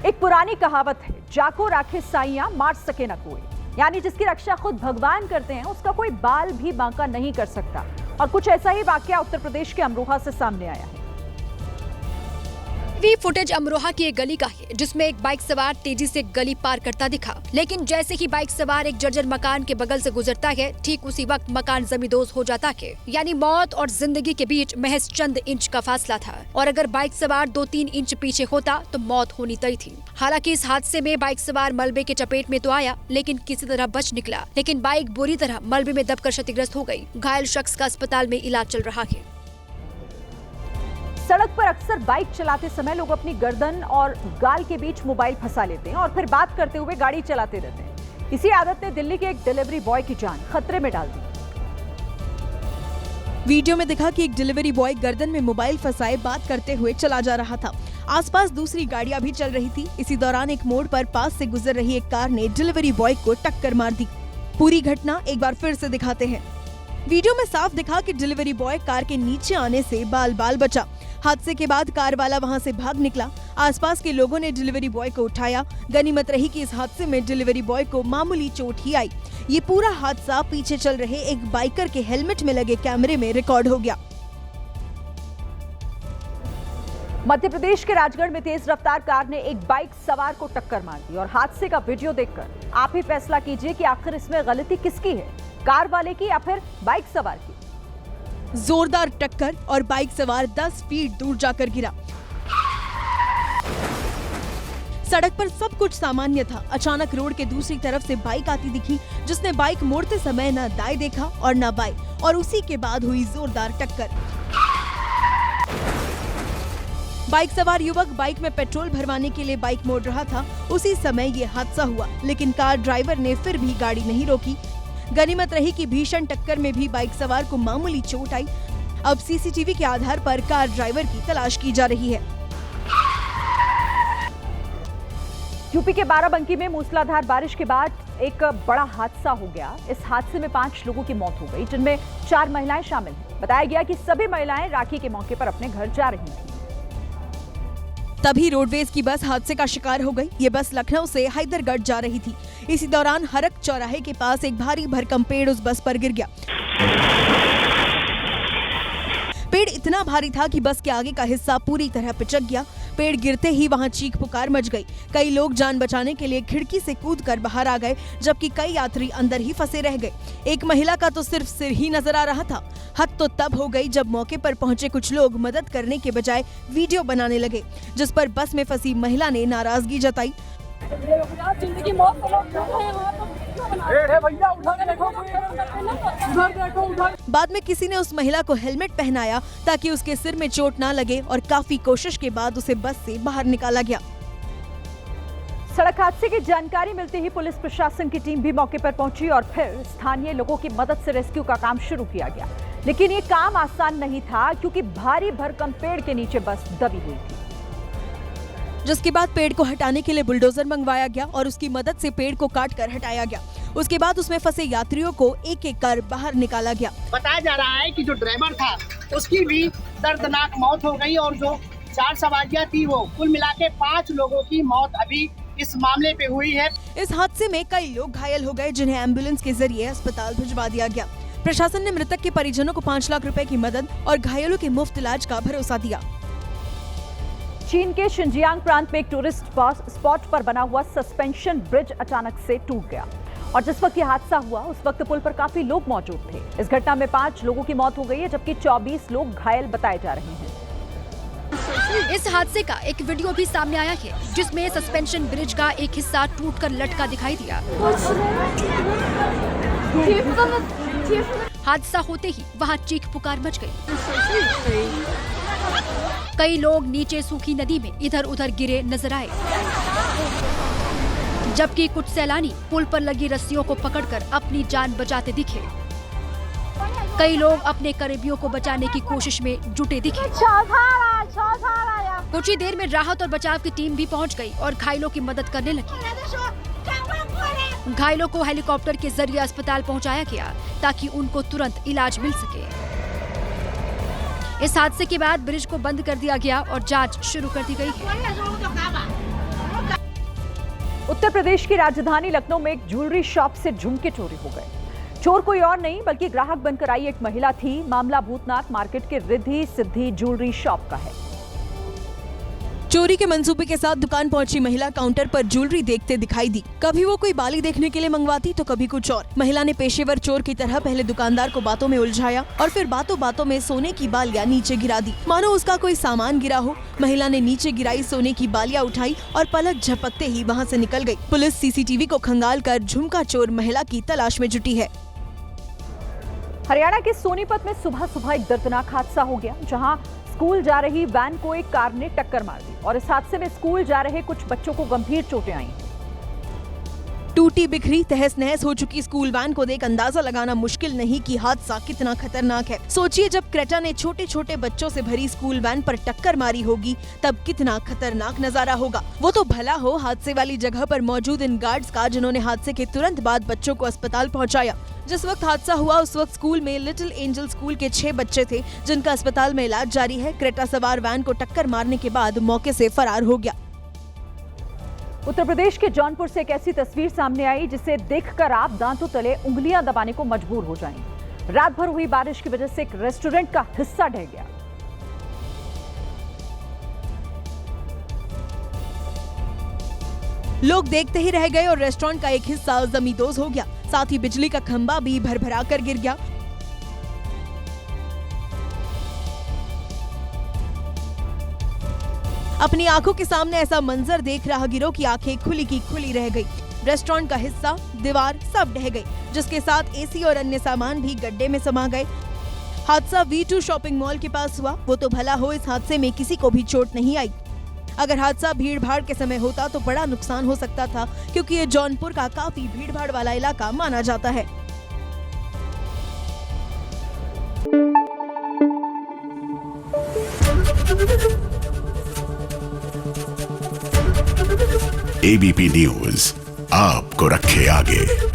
एक पुरानी कहावत है, जाको राखे साइयां मार सके न कोई। यानी जिसकी रक्षा खुद भगवान करते हैं उसका कोई बाल भी बांका नहीं कर सकता। और कुछ ऐसा ही वाकया उत्तर प्रदेश के अमरोहा से सामने आया है। फुटेज अमरोहा की एक गली का है, जिसमें एक बाइक सवार तेजी से गली पार करता दिखा, लेकिन जैसे ही बाइक सवार एक जर्जर मकान के बगल से गुजरता है, ठीक उसी वक्त मकान जमींदोज हो जाता है। यानी मौत और जिंदगी के बीच महज चंद इंच का फासला था, और अगर बाइक सवार 2-3 इंच पीछे होता तो मौत होनी तय थी। हालांकि इस हादसे में बाइक सवार मलबे के चपेट में तो आया, लेकिन किसी तरह बच निकला। लेकिन बाइक बुरी तरह मलबे में दबकर क्षतिग्रस्त हो गई। घायल शख्स का अस्पताल में इलाज चल रहा है। सड़क पर अक्सर बाइक चलाते समय लोग अपनी गर्दन और गाल के बीच मोबाइल फंसा लेते हैं और फिर बात करते हुए गाड़ी चलाते रहते हैं। इसी आदत ने दिल्ली के एक डिलीवरी बॉय की जान खतरे में डाल दी। वीडियो में दिखा कि एक डिलीवरी बॉय गर्दन में मोबाइल फंसाए बात करते हुए चला जा रहा था। आसपास दूसरी गाड़ियां भी चल रही थी। इसी दौरान एक मोड़ पर पास से गुजर रही एक कार ने डिलीवरी बॉय को टक्कर मार दी। पूरी घटना एक बार फिर से दिखाते हैं। वीडियो में साफ दिखा कि डिलीवरी बॉय कार के नीचे आने से बाल बचा। हादसे के बाद कार वाला वहां से भाग निकला। आसपास के लोगों ने डिलीवरी बॉय को उठाया। गनीमत रही कि इस हादसे में डिलीवरी बॉय को मामूली चोट ही आई। ये पूरा हादसा पीछे चल रहे एक बाइकर के हेलमेट में लगे कैमरे में रिकॉर्ड हो गया। मध्य प्रदेश के राजगढ़ में तेज रफ्तार कार ने एक बाइक सवार को टक्कर मार दी और हादसे का वीडियो देखकर आप ही फैसला कीजिए कि आखिर इसमें गलती किसकी है, कार वाले की या फिर बाइक सवार की। जोरदार टक्कर और बाइक सवार 10 फीट दूर जाकर गिरा। सड़क पर सब कुछ सामान्य था। अचानक रोड के दूसरी तरफ से बाइक आती दिखी, जिसने बाइक मोड़ते समय न दाएं देखा और न बाएं, और उसी के बाद हुई जोरदार टक्कर। बाइक सवार युवक बाइक में पेट्रोल भरवाने के लिए बाइक मोड़ रहा था। उसी समय ये हादसा हुआ, लेकिन कार ड्राइवर ने फिर भी गाड़ी नहीं रोकी। गनीमत रही कि भीषण टक्कर में भी बाइक सवार को मामूली चोट आई। अब सीसीटीवी के आधार पर कार ड्राइवर की तलाश की जा रही है। यूपी के बाराबंकी में मूसलाधार बारिश के बाद एक बड़ा हादसा हो गया। इस हादसे में 5 लोगों की मौत हो गई, जिनमें 4 महिलाएं शामिल हैं। बताया गया कि सभी महिलाएं राखी के मौके पर अपने घर जा रही थीं। तभी रोडवेज की बस हादसे का शिकार हो गई। ये बस लखनऊ से हैदरगढ़ जा रही थी। इसी दौरान हरक चौराहे के पास एक भारी भरकम पेड़ उस बस पर गिर गया। पेड़ इतना भारी था कि बस के आगे का हिस्सा पूरी तरह पिचक गया। पेड़ गिरते ही वहां चीख पुकार मच गई। कई लोग जान बचाने के लिए खिड़की से कूदकर बाहर आ गए, जबकि कई यात्री अंदर ही फंसे रह गए। एक महिला का तो सिर्फ सिर ही नजर आ रहा था। हद तो तब हो गई जब मौके पर पहुंचे कुछ लोग मदद करने के बजाय वीडियो बनाने लगे, जिस पर बस में फंसी महिला ने नाराजगी जताई। बाद में किसी ने उस महिला को हेलमेट पहनाया ताकि उसके सिर में चोट ना लगे, और काफी कोशिश के बाद उसे बस से बाहर निकाला गया। सड़क हादसे की जानकारी मिलते ही पुलिस प्रशासन की टीम भी मौके पर पहुंची और फिर स्थानीय लोगों की मदद से रेस्क्यू का काम शुरू किया गया। लेकिन ये काम आसान नहीं था, क्योंकि भारी भरकम पेड़ के नीचे बस दबी हुई थी। जिसके बाद पेड़ को हटाने के लिए बुलडोजर मंगवाया गया और उसकी मदद से पेड़ को काटकर हटाया गया। उसके बाद उसमें फंसे यात्रियों को एक एक कर बाहर निकाला गया। बताया जा रहा है कि जो ड्राइवर था उसकी भी दर्दनाक मौत हो गई, और जो 4 सवारियां थी वो कुल मिला के 5 लोगों की मौत अभी इस मामले पे हुई है। इस हादसे में कई लोग घायल हो गए, जिन्हें एम्बुलेंस के जरिए अस्पताल भिजवा दिया गया। प्रशासन ने मृतक के परिजनों को 5 लाख रुपए की मदद और घायलों के मुफ्त इलाज का भरोसा दिया। चीन के शिनजियांग प्रांत में एक टूरिस्ट स्पॉट पर बना हुआ सस्पेंशन ब्रिज अचानक से टूट गया, और जिस वक्त यह हादसा हुआ उस वक्त पुल पर काफी लोग मौजूद थे। इस घटना में 5 लोगों की मौत हो गई है, जबकि 24 लोग घायल बताए जा रहे हैं। इस हादसे का एक वीडियो भी सामने आया है, जिसमें सस्पेंशन ब्रिज का एक हिस्सा टूटकर लटका दिखाई दिया। हादसा होते ही वहां चीख पुकार मच गई। कई लोग नीचे सूखी नदी में इधर उधर गिरे नजर आए, जबकि कुछ सैलानी पुल पर लगी रस्सियों को पकड़कर अपनी जान बचाते दिखे। कई लोग अपने करीबियों को बचाने की कोशिश में जुटे दिखे। कुछ ही देर में राहत और बचाव की टीम भी पहुंच गई और घायलों की मदद करने लगी। घायलों को हेलीकॉप्टर के जरिए अस्पताल पहुंचाया गया ताकि उनको तुरंत इलाज मिल सके। इस हादसे के बाद ब्रिज को बंद कर दिया गया और जांच शुरू कर दी गई है। उत्तर प्रदेश की राजधानी लखनऊ में एक ज्वेलरी शॉप से झुमके चोरी हो गए। चोर कोई और नहीं बल्कि ग्राहक बनकर आई एक महिला थी। मामला भूतनाथ मार्केट के रिद्धि सिद्धि ज्वेलरी शॉप का है। चोरी के मंसूबे के साथ दुकान पहुंची महिला काउंटर पर ज्वेलरी देखते दिखाई दी। कभी वो कोई बाली देखने के लिए मंगवाती तो कभी कुछ और। महिला ने पेशेवर चोर की तरह पहले दुकानदार को बातों में उलझाया और फिर बातों बातों में सोने की बालियां नीचे गिरा दी, मानो उसका कोई सामान गिरा हो। महिला ने नीचे गिराई सोने की बालियां उठाई और पलक झपकते ही वहाँ से निकल गयी। पुलिस सीसीटीवी को खंगाल कर झुमका चोर महिला की तलाश में जुटी है। हरियाणा के सोनीपत में सुबह सुबह एक दर्दनाक हादसा हो गया, जहां स्कूल जा रही वैन को एक कार ने टक्कर मार दी और इस हादसे में स्कूल जा रहे कुछ बच्चों को गंभीर चोटें आईं। टूटी बिखरी तहस नहस हो चुकी स्कूल वैन को देख अंदाजा लगाना मुश्किल नहीं कि हादसा कितना खतरनाक है। सोचिए, जब क्रेटा ने छोटे छोटे बच्चों से भरी स्कूल वैन पर टक्कर मारी होगी तब कितना खतरनाक नजारा होगा। वो तो भला हो हादसे वाली जगह पर मौजूद इन गार्ड्स का, जिन्होंने हादसे के तुरंत बाद बच्चों को अस्पताल पहुंचाया। जिस वक्त हादसा हुआ उस वक्त स्कूल में लिटिल एंजल स्कूल के 6 बच्चे थे, जिनका अस्पताल में इलाज जारी है। क्रेटा सवार वैन को टक्कर मारने के बाद मौके से फरार हो गया। उत्तर प्रदेश के जौनपुर से एक ऐसी तस्वीर सामने आई जिसे देखकर आप दांतों तले उंगलियां दबाने को मजबूर हो जाएंगे। रात भर हुई बारिश की वजह से एक रेस्टोरेंट का हिस्सा ढह गया। लोग देखते ही रह गए और रेस्टोरेंट का एक हिस्सा जमींदोज हो गया। साथ ही बिजली का खंभा भी भरभरा कर गिर गया। अपनी आंखों के सामने ऐसा मंजर देख राहगीरों की आंखें खुली की खुली रह गई। रेस्टोरेंट का हिस्सा, दीवार सब ढह गई, जिसके साथ एसी और अन्य सामान भी गड्ढे में समा गए। हादसा V2 शॉपिंग मॉल के पास हुआ। वो तो भला हो इस हादसे में किसी को भी चोट नहीं आई। अगर हादसा भीड़ भाड़ के समय होता तो बड़ा नुकसान हो सकता था, क्योंकि ये जौनपुर का काफी भीड़ भाड़ वाला इलाका माना जाता है। ABP न्यूज़ आपको रखे आगे।